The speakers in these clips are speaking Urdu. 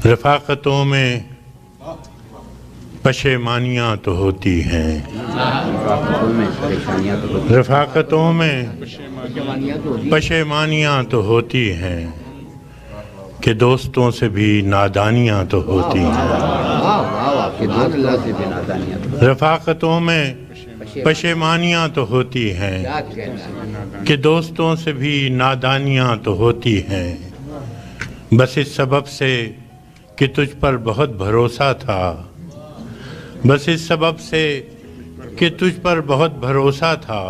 رفاقتوں میں پشیمانیاں تو ہوتی ہیں، رفاقتوں میں پشیمانیاں تو ہوتی ہیں کہ دوستوں سے بھی نادانیاں تو ہوتی ہیں، رفاقتوں میں پشیمانیاں تو ہوتی ہیں کہ دوستوں سے بھی نادانیاں تو ہوتی ہیں، بس اس سبب سے کہ تجھ پر بہت بھروسہ تھا، بس اس سبب سے کہ تجھ پر بہت بھروسہ تھا،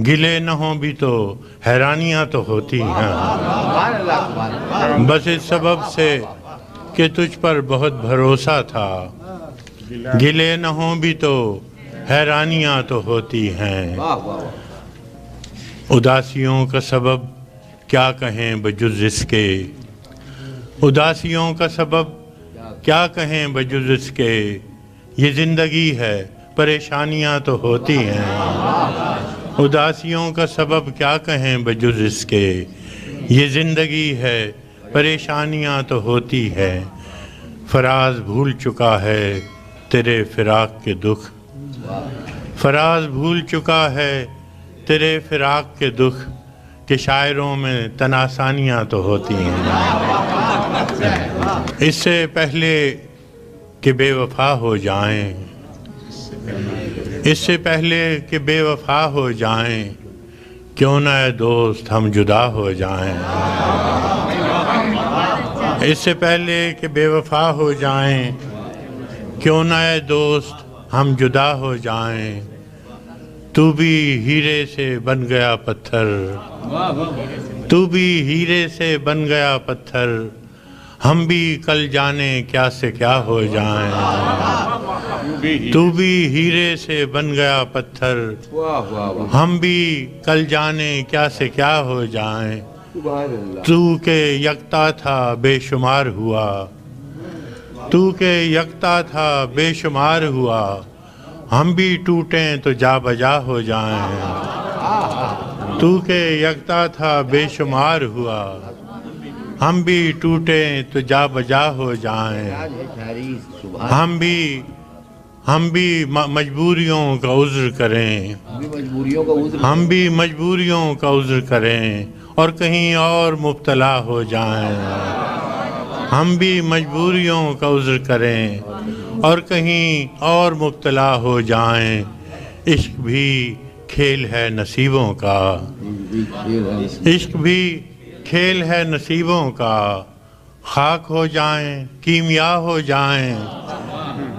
گلے نہ ہوں بھی تو حیرانیاں تو ہوتی ہیں، بس اس سبب سے کہ تجھ پر بہت بھروسہ تھا، گلے نہ ہوں بھی تو حیرانیاں تو ہوتی ہیں، اداسیوں کا سبب کیا کہیں بجز اس کے، اداسیوں کا سبب کیا کہیں بجز اس کے، یہ زندگی ہے پریشانیاں تو ہوتی ہیں، اداسیوں کا سبب کیا کہیں بجز اس کے، یہ زندگی ہے پریشانیاں تو ہوتی ہے، فراز بھول چکا ہے تیرے فراق کے دکھ، فراز بھول چکا ہے تیرے فراق کے دکھ، کہ شاعروں میں تناسانیاں تو ہوتی ہیں، اس سے پہلے کہ بے وفا ہو جائیں، اس سے پہلے کہ بے وفا ہو جائیں، کیوں نہ اے دوست ہم جدا ہو جائیں، اس سے پہلے کہ بے وفا ہو جائیں، کیوں نہ اے دوست ہم جدا ہو جائیں، تو بھی ہیرے سے بن گیا پتھر، تو بھی ہیرے سے بن گیا پتھر، ہم بھی کل جانے کیا سے کیا ہو جائیں، تو بھی ہیرے سے بن گیا پتھر، ہم بھی کل جانے کیا سے کیا ہو جائیں، تو کہ یکتا تھا بے شمار ہوا، تو کہ یکتا تھا بے شمار ہوا، ہم بھی ٹوٹیں تو جا بجا ہو جائیں، تو کہ یکتا تھا بے شمار ہوا، ہم بھی ٹوٹیں تو جا بجا ہو جائیں، ہم بھی مجبوریوں کا عذر کریں، ہم بھی مجبوریوں کا عذر کریں اور کہیں اور مبتلا ہو جائیں، ہم بھی مجبوریوں کا عذر کریں اور کہیں اور مبتلا ہو جائیں، عشق بھی کھیل ہے نصیبوں کا، عشق بھی کھیل ہے نصیبوں کا، خاک ہو جائیں کیمیا ہو جائیں،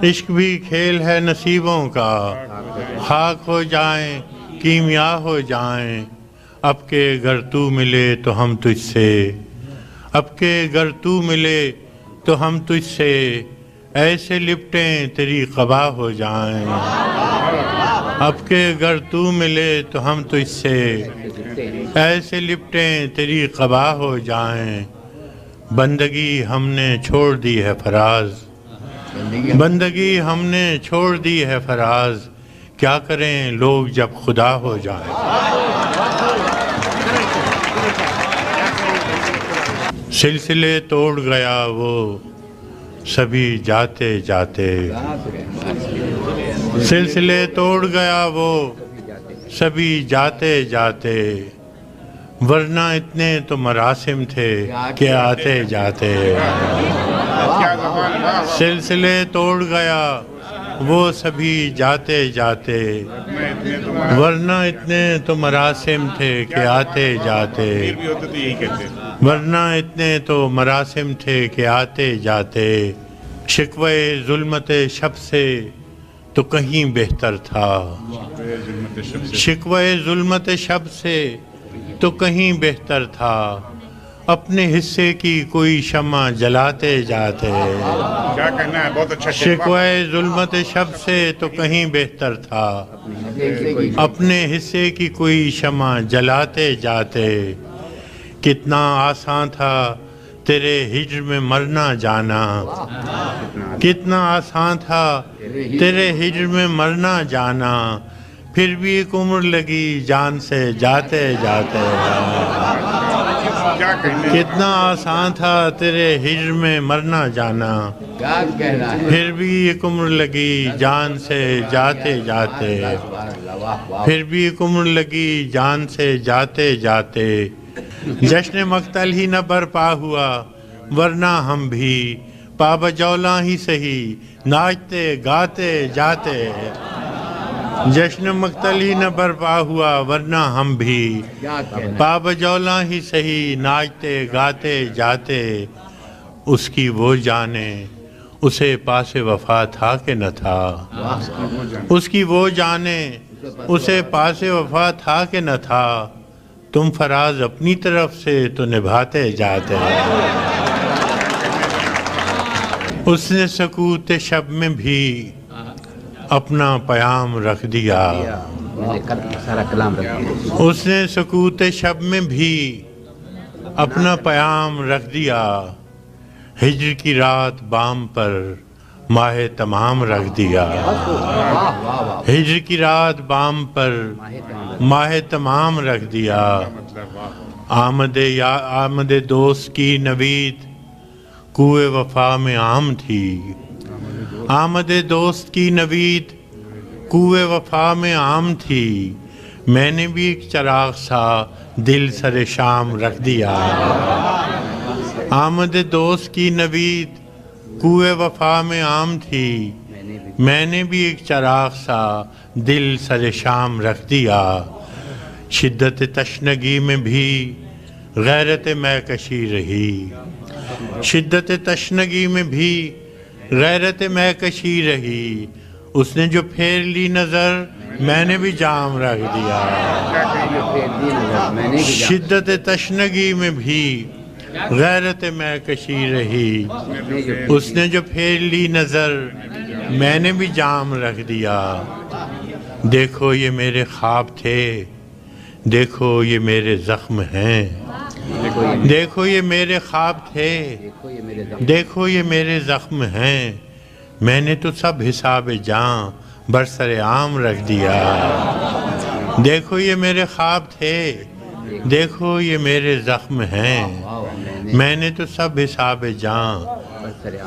عشق بھی کھیل ہے نصیبوں کا، خاک ہو جائیں کیمیا ہو جائیں، اب کہ گر تو ملے تو ہم تجھ سے، اب کہ گر تو ملے تو ہم تجھ سے، ایسے لپٹیں تیری قبا ہو جائیں، اب کہ گر تو ملے تو ہم تجھ سے، ایسے لپٹیں تیری قبا ہو جائیں، بندگی ہم نے چھوڑ دی ہے فراز، بندگی ہم نے چھوڑ دی ہے فراز، کیا کریں لوگ جب خدا ہو جائیں، سلسلے توڑ گیا وہ سبھی جاتے جاتے، سلسلے توڑ گیا وہ سبھی جاتے جاتے، ورنہ اتنے تو مراسم تھے کہ آتے جاتے، سلسلے توڑ گیا وہ سبھی جاتے جاتے، ورنہ اتنے تو مراسم تھے کہ آتے جاتے، ورنہ اتنے تو مراسم تھے کہ آتے جاتے، شکوے ظلمت شب سے تو کہیں بہتر تھا، شکوے ظلمت شب سے تو کہیں بہتر تھا، اپنے حصے کی کوئی شمع جلاتے جاتے، کیا کہنا ہے، بہت اچھا شکوے ظلمت شب سے تو کہیں بہتر تھا، اپنے حصے کی کوئی شمع جلاتے جاتے، کتنا آسان تھا تیرے ہجر میں مرنا جانا، کتنا آسان تھا تیرے ہجر میں مرنا جانا، پھر بھی ایک عمر لگی جان سے جاتے جاتے، کیا کہنا ہے؟ کتنا آسان تھا تیرے ہجر میں مرنا جانا، کیا کہنا ہے؟ پھر بھی ایک عمر لگی جان سے جاتے جاتے، پھر بھی ایک عمر لگی جان سے جاتے جاتے، جشن مقتل ہی نہ برپا ہوا ورنہ ہم بھی پابجولاں ہی سہی ناچتے گاتے جاتے، جشن مقتل ہی نہ برپا ہوا ورنہ ہم بھی کیا کہنا ہے؟ پابجولاں ہی سہی ناچتے گاتے جاتے، اس کی وہ جانے اسے پاس وفا تھا کہ نہ تھا، اس کی وہ جانے اسے پاس وفا تھا کہ نہ تھا، تم فراز اپنی طرف سے تو نبھاتے جاتے، اس نے سکوت شب میں بھی اپنا پیام رکھ دیا، سارا کلام رکھ دیا۔ اس نے سکوت شب میں بھی اپنا پیام رکھ دیا، ہجر کی رات بام پر ماہ تمام رکھ دیا، ہجر کی رات بام پر ماہ تمام رکھ دیا، آمد دوست کی نوید کوئے وفا میں عام تھی، آمد دوست کی نوید کوئے وفا میں عام تھی، میں نے بھی ایک چراغ سا دل سر شام رکھ دیا، آمد دوست کی نوید کوئے وفا میں عام تھی، میں نے بھی ایک چراغ سا دل سر شام رکھ دیا، شدت تشنگی میں بھی غیرت میں کشی رہی، شدت تشنگی میں بھی غیرت میں کشی رہی، اس نے جو پھیر لی نظر میں نے بھی جام رکھ دیا، شدت تشنگی میں بھی غیرت میں کشی رہی، اس نے جو پھیر لی نظر میں نے بھی جام رکھ دیا، دیکھو یہ میرے خواب تھے، دیکھو یہ میرے زخم ہیں، دیکھو یہ میرے خواب تھے، دیکھو یہ میرے زخم ہیں، میں نے تو سب حساب جاں برسر عام رکھ دیا، دیکھو یہ میرے خواب تھے، دیکھو یہ میرے زخم ہیں، میں نے تو سب حساب جاں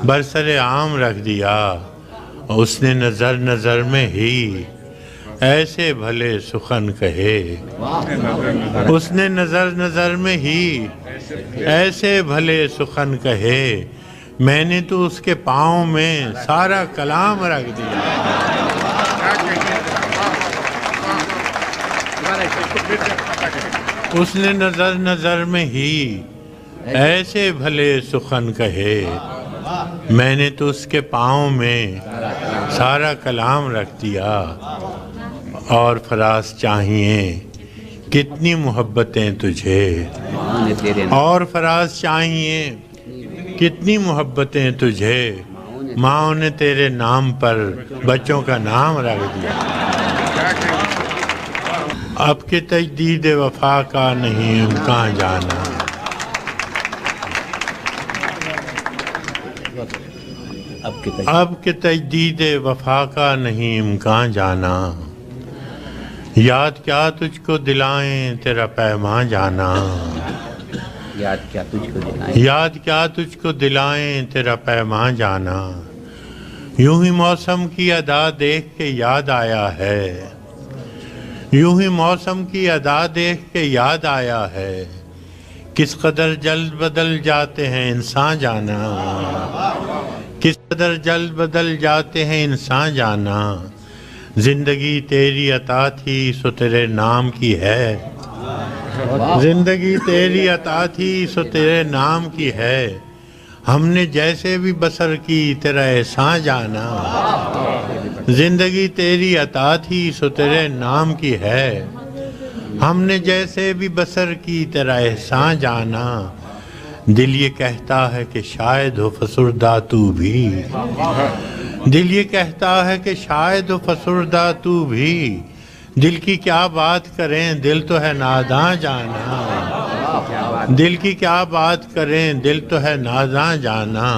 برسر عام رکھ دیا، اس نے نظر نظر میں ہی ایسے بھلے سخن کہے، اس نے نظر نظر میں ہی ایسے بھلے سخن کہے، میں نے تو اس کے پاؤں میں سارا کلام رکھ دیا، اس نے نظر نظر میں ہی ایسے بھلے سخن کہے، میں نے تو اس کے پاؤں میں سارا کلام رکھ دیا، اور فراز چاہیے کتنی محبتیں تجھے، اور فراز چاہیے کتنی محبتیں تجھے، ماں نے تیرے نام پر بچوں کا نام رکھ دیا، اب کے تجدید وفا کا نہیں امکان جانا، اب کے تجدید وفا کا نہیں امکان جانا، یاد کیا تجھ کو دلائیں تیرا پیمان جانا، یاد کیا تجھ کو دلائیں، یاد کیا تجھ کو دلائیں تیرا پیمان جانا، یوں ہی موسم کی ادا دیکھ کے یاد آیا ہے، یوں ہی موسم کی ادا دیکھ کے یاد آیا ہے، کس قدر جلد بدل جاتے ہیں انسان جانا، کس قدر جلد بدل جاتے ہیں انسان جانا، زندگی تیری عطا تھی سو تیرے نام کی ہے، زندگی تیری عطا تھی سو تیرے نام کی ہے، ہم نے جیسے بھی بسر کی تیرا احسان جانا، زندگی تیری عطا تھی سو تیرے نام کی ہے، ہم نے جیسے بھی بسر کی تیرا احسان جانا، دل یہ کہتا ہے کہ شاید ہو فسردہ تو بھی، دل یہ کہتا ہے کہ شاید ہو فسردہ تو بھی، دل کی کیا بات کریں دل تو ہے ناداں جانا، دل کی کیا بات کریں دل تو ہے ناداں جانا،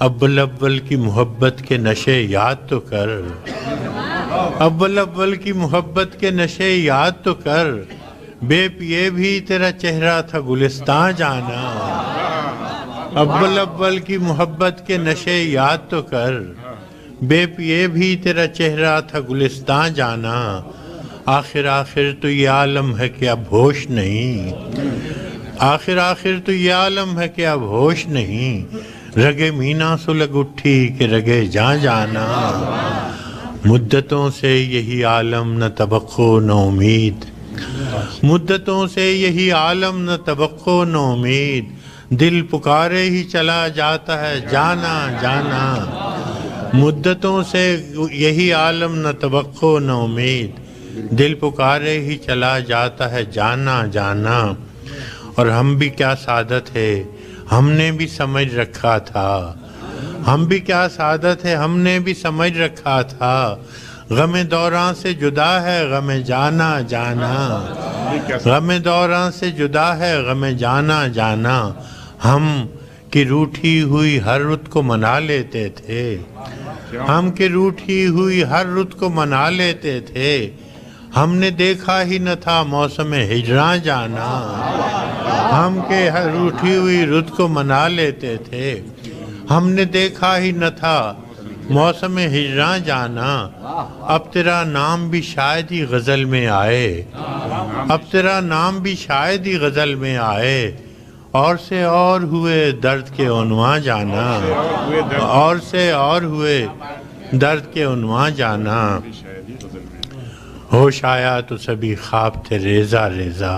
اول اول کی محبت کے نشے یاد تو کر، اول اول کی محبت کے نشے یاد تو کر، بے پیے بھی تیرا چہرہ تھا گلستان جانا، اول اول کی محبت کے نشے یاد تو کر، بے پیے بھی تیرا چہرہ تھا گلستان جانا، آخر آخر تو یہ عالم ہے کہ اب ہوش نہیں، آخر آخر تو یہ عالم ہے کہ اب ہوش نہیں، رگے مینا سلگ اٹھی کہ رگے جان جانا، مدتوں سے یہی عالم نہ توقع نہ امید، مدتوں سے یہی عالم نہ توقع نہ امید، دل پکارے ہی چلا جاتا ہے جانا جانا، مدتوں سے یہی عالم نہ توقع نہ امید، دل پکارے ہی چلا جاتا ہے جانا جانا، اور ہم بھی کیا سعادت ہے ہم نے بھی سمجھ رکھا تھا، ہم بھی کیا سعادت ہے ہم نے بھی سمجھ رکھا تھا، غم دوراں سے جدا ہے غم جانا جانا، غم دوراں سے جدا ہے غم جانا جانا، ہم کی روٹھی ہوئی ہر رت کو منا لیتے تھے، ہم کی روٹھی ہوئی ہر رت کو منا لیتے تھے، ہم نے دیکھا ہی نہ تھا موسم ہجراں جانا، ہم کے ہر روٹھی ہوئی رت کو منا لیتے تھے، ہم نے دیکھا ہی نہ تھا موسم ہجراں جانا، اب تیرا نام بھی شاید ہی غزل میں آئے، اب تیرا نام بھی شاید ہی غزل میں آئے، اور سے اور ہوئے درد کے عنواں جانا، اور سے اور ہوئے درد کے عنواں جانا، ہوش آیا تو سبھی خواب تھے ریزہ ریزہ،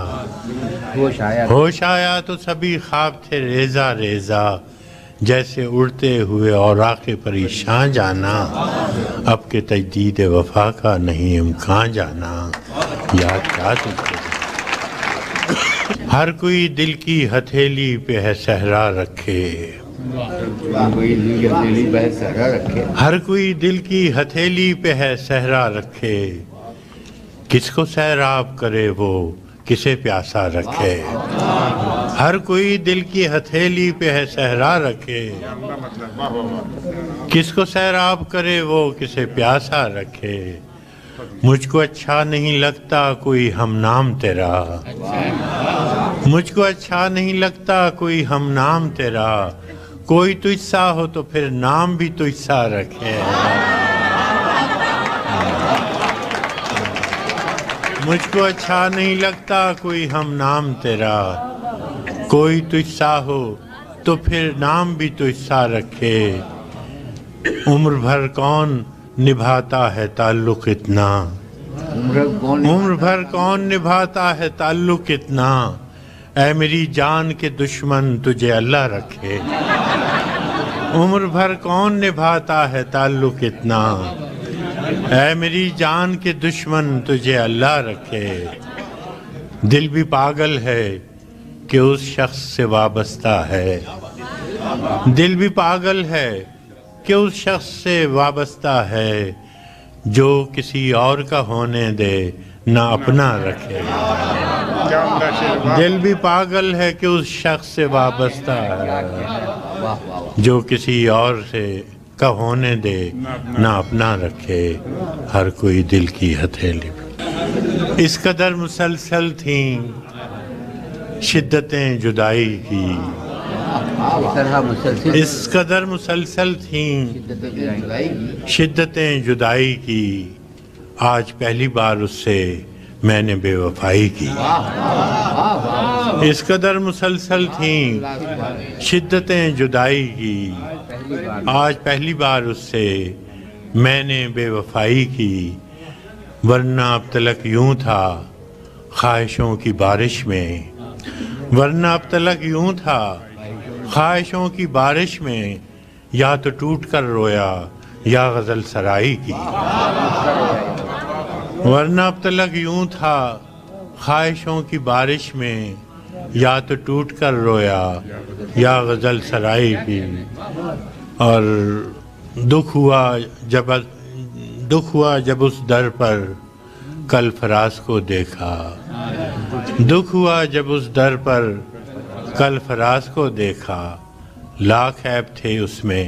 ہوش آیا تو سبھی خواب تھے ریزہ ریزہ، جیسے اڑتے ہوئے اوراق پریشان جانا، اب کے تجدید وفا کا نہیں امکان جانا، یاد کیا تجھے ہر کوئی دل کی ہتھیلی پہ ہے صحرا رکھے، ہر کوئی دل کی ہتھیلی پہ ہے صحرا رکھے، کس کو سیراب کرے وہ کسے پیاسا رکھے، ہر کوئی دل کی ہتھیلی پہ ہے صحرا رکھے، کس کو سیراب کرے وہ کسے پیاسا رکھے، مجھ کو اچھا نہیں لگتا کوئی ہم نام تیرا، مجھ کو اچھا نہیں لگتا کوئی ہم نام تیرا، کوئی تجھ سا ہو تو پھر نام بھی تجھ سا رکھے، مجھ کو اچھا نہیں لگتا کوئی ہم نام تیرا، کوئی تجھ سا ہو تو پھر نام بھی تجھ سا رکھے، عمر بھر کون نبھاتا ہے تعلق اتنا، عمر بھر کون نبھاتا ہے تعلق اتنا، اے میری جان کے دشمن تجھے اللہ رکھے، عمر بھر کون نبھاتا ہے تعلق اتنا، اے میری جان کے دشمن تجھے اللہ رکھے، دل بھی پاگل ہے کہ اس شخص سے وابستہ ہے، دل بھی پاگل ہے کہ اس شخص سے وابستہ ہے، جو کسی اور کا ہونے دے نہ اپنا رکھے، دل بھی پاگل ہے کہ اس شخص سے وابستہ ہے، جو کسی اور سے کا ہونے دے نہ اپنا رکھے، ہر کوئی دل کی ہتھیلی پہ، اس قدر مسلسل تھیں شدتیں جدائی کی، اس قدر مسلسل تھیں شدتیں جدائی کی، آج پہلی بار اس سے میں نے بے وفائی کی، اس قدر مسلسل تھیں شدتیں جدائی کی، آج پہلی بار اس سے میں نے بے وفائی کی، ورنہ اب تلک یوں تھا خواہشوں کی بارش میں، ورنہ اب تلک یوں تھا خواہشوں کی بارش میں، یا تو ٹوٹ کر رویا یا غزل سرائی کی، ورنہ اب تلک یوں تھا خواہشوں کی بارش میں، یا تو ٹوٹ کر رویا یا غزل سرائی کی، اور دکھ ہوا جب اس در پر کل فراز کو دیکھا، دکھ ہوا جب اس در پر کل فراز کو دیکھا، لاکھ عیب تھے اس میں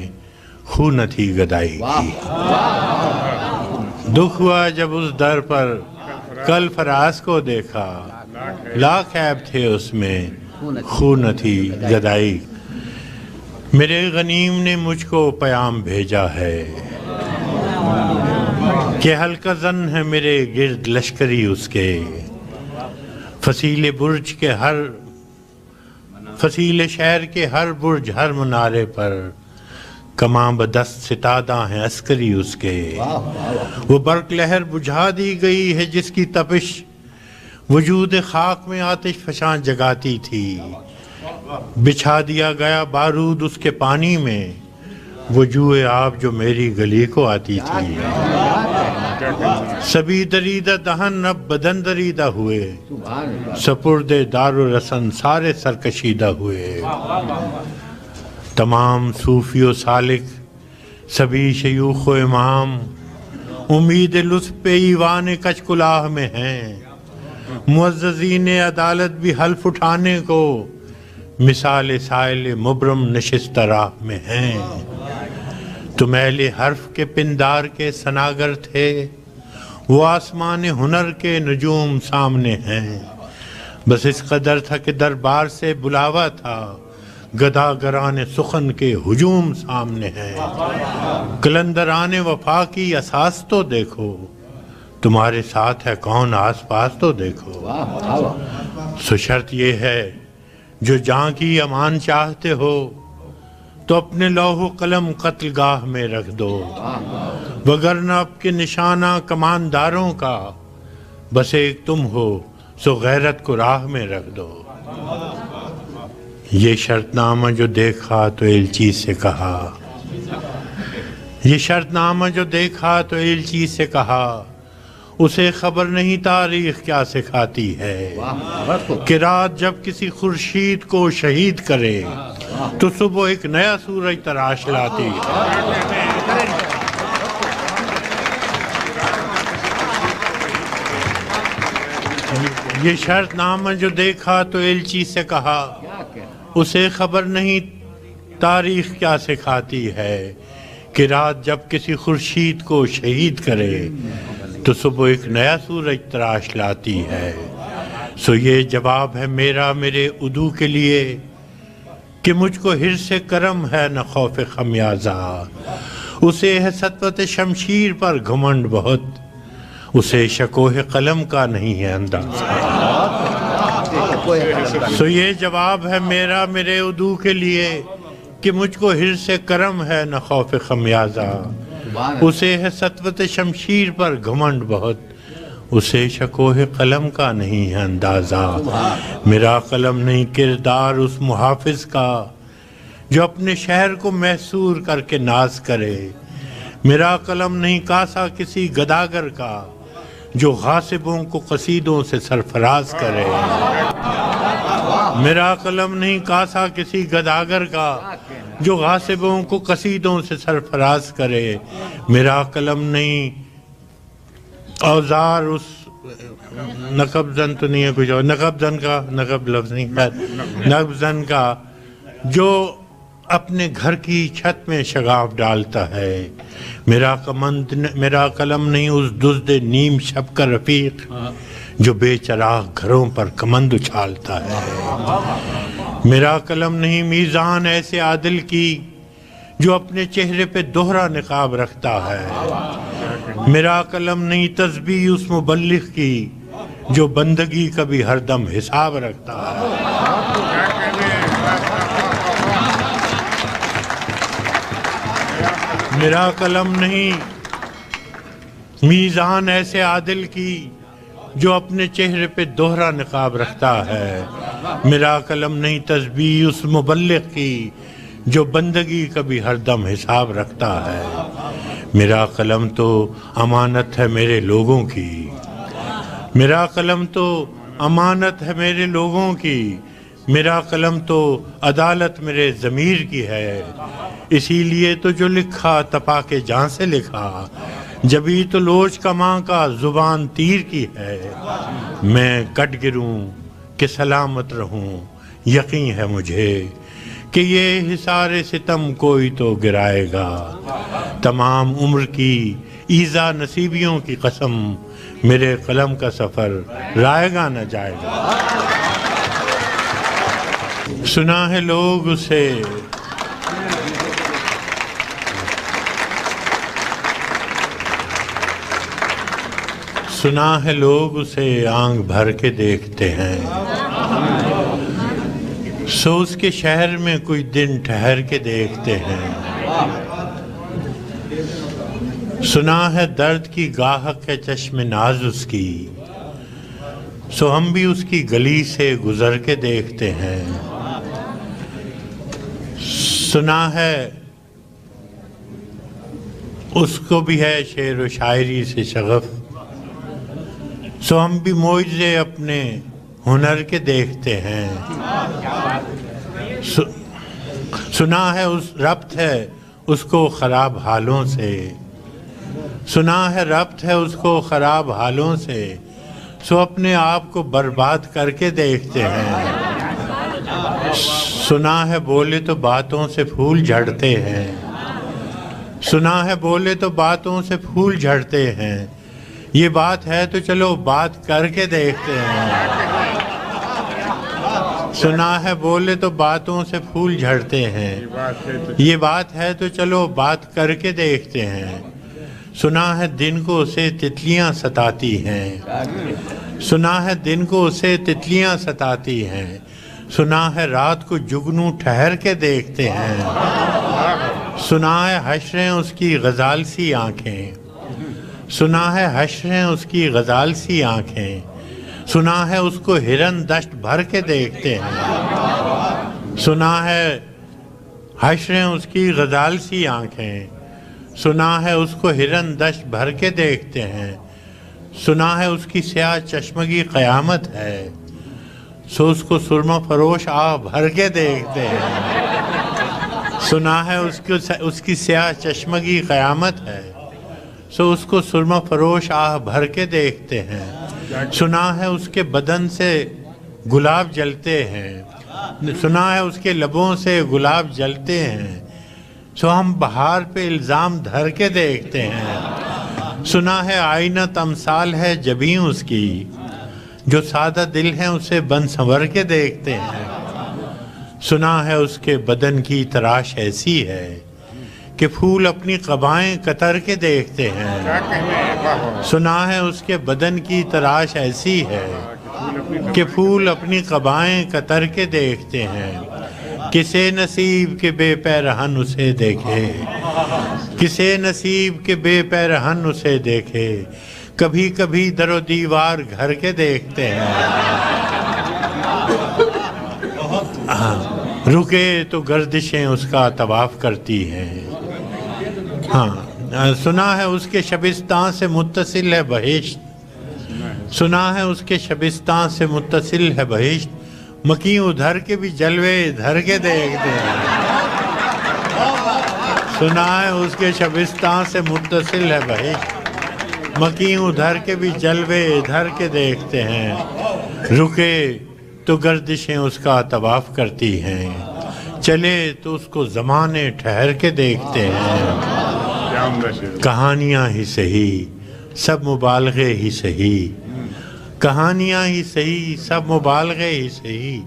خو نہ تھی گدائی کی، دکھ ہوا جب اس در پر کل فراز کو دیکھا، لاکھ عیب تھے اس میں خون نہ تھی گدائی میرے غنیم نے مجھ کو پیام بھیجا ہے کہ ہلکا زن ہے میرے گرد لشکری اس کے فصیل برج کے فصیل شہر کے ہر برج ہر منارے پر کماں بدست ستادہ ہیں عسکری اس کے وہ برق لہر بجھا دی گئی ہے جس کی تپش وجود خاک میں آتش فشاں جگاتی تھی بچھا دیا گیا بارود اس کے پانی میں وہ جوئے آب جو میری گلی کو آتی تھی سبھی دریدہ دہن اب بدن دریدہ ہوئے سپرد دار و رسن سارے سرکشیدہ ہوئے تمام صوفی و سالک سبھی شیوخ و امام امید لطف پہ ایوان کچ کلاہ میں ہیں معززین عدالت بھی حلف اٹھانے کو مثال سائل مبرم نشست راہ میں ہیں تم اہل حرف کے پندار کے سناگر تھے وہ آسمان ہنر کے نجوم سامنے ہیں بس اس قدر تھا کہ دربار سے بلاوا تھا گداگران سخن کے ہجوم سامنے ہیں قلندران وفا کی اساس تو دیکھو تمہارے ساتھ ہے کون آس پاس تو دیکھو سو شرط یہ ہے جو جاں کی امان چاہتے ہو تو اپنے لوح و قلم قتل گاہ میں رکھ دو وگرنہ اب کے نشانہ کمانداروں کا بس ایک تم ہو سو غیرت کو راہ میں رکھ دو یہ شرط نامہ جو دیکھا تو ایلچی سے کہا یہ شرط نامہ جو دیکھا تو ایلچی سے کہا اسے خبر نہیں تاریخ کیا سکھاتی ہے کہ رات جب کسی خورشید کو شہید کرے تو صبح ایک نیا سورج تراش لاتی ہے یہ شرط نامہ جو دیکھا تو ایلچی سے کہا اسے خبر نہیں تاریخ کیا سکھاتی ہے کہ رات جب کسی خورشید کو شہید کرے تو صبح ایک نیا سورج تراش لاتی ہے سو یہ جواب ہے میرا میرے عدو کے لیے کہ مجھ کو حرص کرم ہے نہ خوف خمیازہ اسے ہے سطوت شمشیر پر گھمنڈ بہت اسے شکوہ قلم کا نہیں ہے اندازہ سو یہ جواب ہے میرا میرے عدو کے لیے کہ مجھ کو حرص کرم ہے نہ خوف خمیازہ اسے ہے سطوت شمشیر پر گھمنڈ بہت اسے شکوہ قلم کا نہیں ہے اندازہ میرا قلم نہیں کردار اس محافظ کا جو اپنے شہر کو محصور کر کے ناز کرے میرا قلم نہیں کاسا کسی گداگر کا جو غاصبوں کو قصیدوں سے سرفراز کرے میرا قلم نہیں کاسا کسی گداگر کا جو غاصبوں کو قصیدوں سے سرفراز کرے میرا قلم نہیں اوزار اس نقب زن تو نہیں ہے کچھ اور نقب زن کا نقب لفظ نہیں نقب زن کا جو اپنے گھر کی چھت میں شگاف ڈالتا ہے میرا قلم نہیں اس دزد نیم شب کا رفیق جو بے چراغ گھروں پر کمند اچھالتا ہے میرا قلم نہیں میزان ایسے عادل کی جو اپنے چہرے پہ دوہرا نقاب رکھتا ہے میرا قلم نہیں تسبیح اس مبلغ کی جو بندگی کا بھی ہر دم حساب رکھتا ہے میرا قلم نہیں میزان ایسے عادل کی جو اپنے چہرے پہ دوہرا نقاب رکھتا ہے میرا قلم نہیں تسبیح اس مبلغ کی جو بندگی کا بھی ہر دم حساب رکھتا ہے میرا قلم تو امانت ہے میرے لوگوں کی میرا قلم تو امانت ہے میرے لوگوں کی میرا قلم تو عدالت میرے ضمیر کی ہے اسی لیے تو جو لکھا تپا کے جان سے لکھا جبھی تو لوچ کماں کا زبان تیر کی ہے میں کٹ گروں کہ سلامت رہوں یقین ہے مجھے کہ یہ حصار ستم کوئی تو گرائے گا تمام عمر کی ایزا نصیبیوں کی قسم میرے قلم کا سفر رائے گا نہ جائے گا۔ سنا ہے لوگ اسے سنا ہے لوگ اسے آنکھ بھر کے دیکھتے ہیں، سو اس کے شہر میں کوئی دن ٹھہر کے دیکھتے ہیں۔ سنا ہے درد کی گاہک ہے چشم ناز اس کی، سو ہم بھی اس کی گلی سے گزر کے دیکھتے ہیں۔ سنا ہے اس کو بھی ہے شعر و شاعری سے شغف، سو ہم بھی معجزے اپنے ہنر کے دیکھتے ہیں۔ سنا ہے ربط ہے اس کو خراب حالوں سے، سنا ہے ربط ہے اس کو خراب حالوں سے، سو اپنے آپ کو برباد کر کے دیکھتے ہیں۔ سنا ہے بولے تو باتوں سے پھول جھڑتے ہیں، سنا ہے بولے تو باتوں سے پھول جھڑتے ہیں، یہ بات ہے تو چلو بات کر کے دیکھتے ہیں۔ سنا ہے بولے تو باتوں سے پھول جھڑتے ہیں، یہ بات ہے تو چلو بات کر کے دیکھتے ہیں۔ سنا ہے دن کو اسے تتلیاں ستاتی ہیں، سنا ہے دن کو اسے تتلیاں ستاتی ہیں، سنا ہے رات کو جگنو ٹھہر کے دیکھتے ہیں۔ سنا ہے حشریں اس کی غزال سی آنکھیں، سنا ہے حشریں اس کی غزال سی آنکھیں، سنا ہے اس کو ہرن دشت بھر کے دیکھتے ہیں۔ سنا ہے حشریں اس کی غزال سی آنکھیں، سنا ہے اس کو ہرن دشت بھر کے دیکھتے ہیں۔ سنا ہے اس کی سیاہ چشمگی قیامت ہے، سو اس کو سرمہ فروش آہ بھر کے دیکھتے ہیں۔ سنا ہے اس کی سیاہ چشمگی قیامت ہے، سو اس کو سرمہ فروش آہ بھر کے دیکھتے ہیں۔ سنا ہے اس کے بدن سے گلاب جلتے ہیں، سنا ہے اس کے لبوں سے گلاب جلتے ہیں، سو ہم بہار پہ الزام دھر کے دیکھتے ہیں۔ سنا ہے آئینہ تمثال ہے جبیں اس کی، جو سادہ دل ہیں اسے بن سنور کے دیکھتے ہیں۔ سنا ہے اس کے بدن کی تراش ایسی ہے کہ پھول اپنی قبائیں قطر کے دیکھتے ہیں۔ سنا ہے اس کے بدن کی تراش ایسی ہے کہ پھول اپنی قبائیں قطر کے دیکھتے ہیں۔ کسے نصیب کے بے پیرہن اسے دیکھے، کسے نصیب کے بے پیرہن اسے دیکھے، کبھی کبھی در و دیوار گھر کے دیکھتے ہیں۔ رکے تو گردشیں اس کا طواف کرتی ہیں۔ سنا ہے اس کے شبستان سے متصل ہے بہشت، سنا ہے اس کے شبستان سے متصل ہے بہشت، مکیں ادھر کے بھی جلوے ادھر کے دیکھتے ہیں۔ سنا ہے اس کے شبستان سے متصل ہے بہشت، مکیں ادھر کے بھی جلوے ادھر کے دیکھتے ہیں۔ رکے تو گردشیں اس کا طواف کرتی ہیں، چلے تو اس کو زمانے ٹھہر کے دیکھتے ہیں۔ کہانیاں ہی صحیح سب مبالغے ہی صحیح، کہانیاں ہی صحیح سب مبالغے ہی صحیح،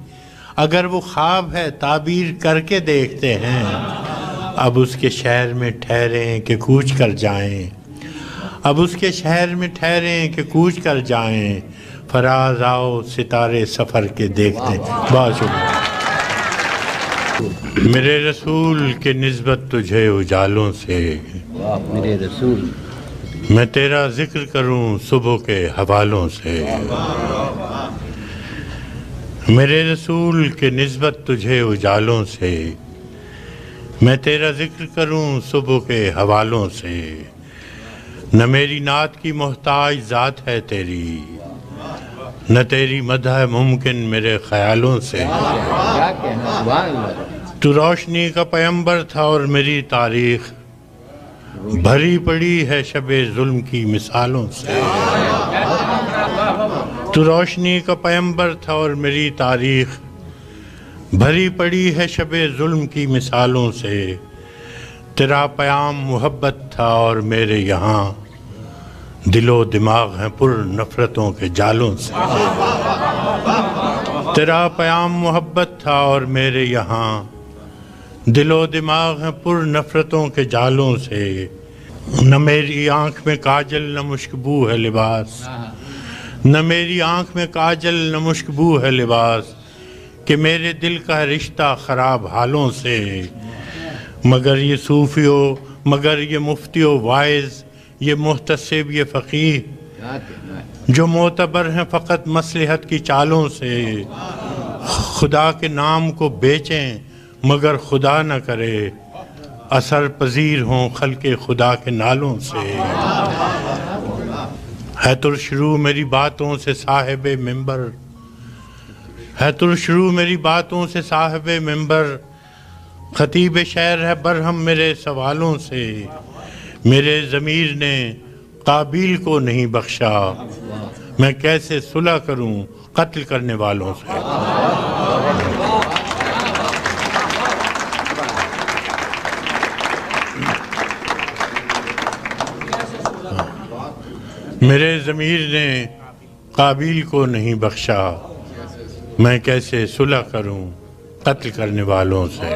اگر وہ خواب ہے تعبیر کر کے دیکھتے ہیں۔ اب اس کے شہر میں ٹھہریں کہ کوچ کر جائیں، اب اس کے شہر میں ٹھہریں کہ کوچ کر جائیں، فراز آؤ ستارے سفر کے دیکھتے ہیں۔ بہت شکریہ۔ میرے رسول کے نسبت تجھے اجالوں سے، میرے رسول میں تیرا ذکر کروں صبح کے حوالوں سے، میرے رسول کے نسبت تجھے اجالوں سے، میں تیرا ذکر کروں صبح کے حوالوں سے، نہ میری نعت کی محتاج ذات ہے تیری، نہ تیری مدح ممکن میرے خیالوں سے۔ کیا کہنا، سبحان اللہ۔ تو روشنی کا پیمبر تھا اور میری تاریخ بھری پڑی ہے شب ظلم کی مثالوں سے۔ تو روشنی کا پیمبر تھا اور میری تاریخ بھری پڑی ہے شب ظلم کی مثالوں سے، تیرا پیام محبت تھا اور میرے یہاں دل و دماغ ہیں پر نفرتوں کے جالوں سے۔ تیرا پیام محبت تھا اور میرے یہاں دل و دماغ ہیں پر نفرتوں کے جالوں سے۔ نہ میری آنکھ میں کاجل نہ مشکبو ہے لباس، نہ میری آنکھ میں کاجل نہ مشکبو ہے لباس، کہ میرے دل کا رشتہ خراب حالوں سے۔ مگر یہ صوفیو، مگر یہ مفتیو وائز، یہ محتسب، یہ فقیہ، کیا کہنا ہے؟ جو معتبر ہیں فقط مصلحت کی چالوں سے، خدا کے نام کو بیچیں مگر خدا نہ کرے، اثر پذیر ہوں خلق خدا کے نالوں سے۔ ہے ترشرو میری باتوں سے صاحب منبر، ہے ترشرو میری باتوں سے صاحب منبر، خطیب شعر ہے برہم میرے سوالوں سے۔ میرے ضمیر نے قابیل کو نہیں بخشا، میں کیسے صلح کروں قتل کرنے والوں سے۔ میرے ضمیر نے قابیل کو نہیں بخشا، میں کیسے صلح کروں قتل کرنے والوں سے۔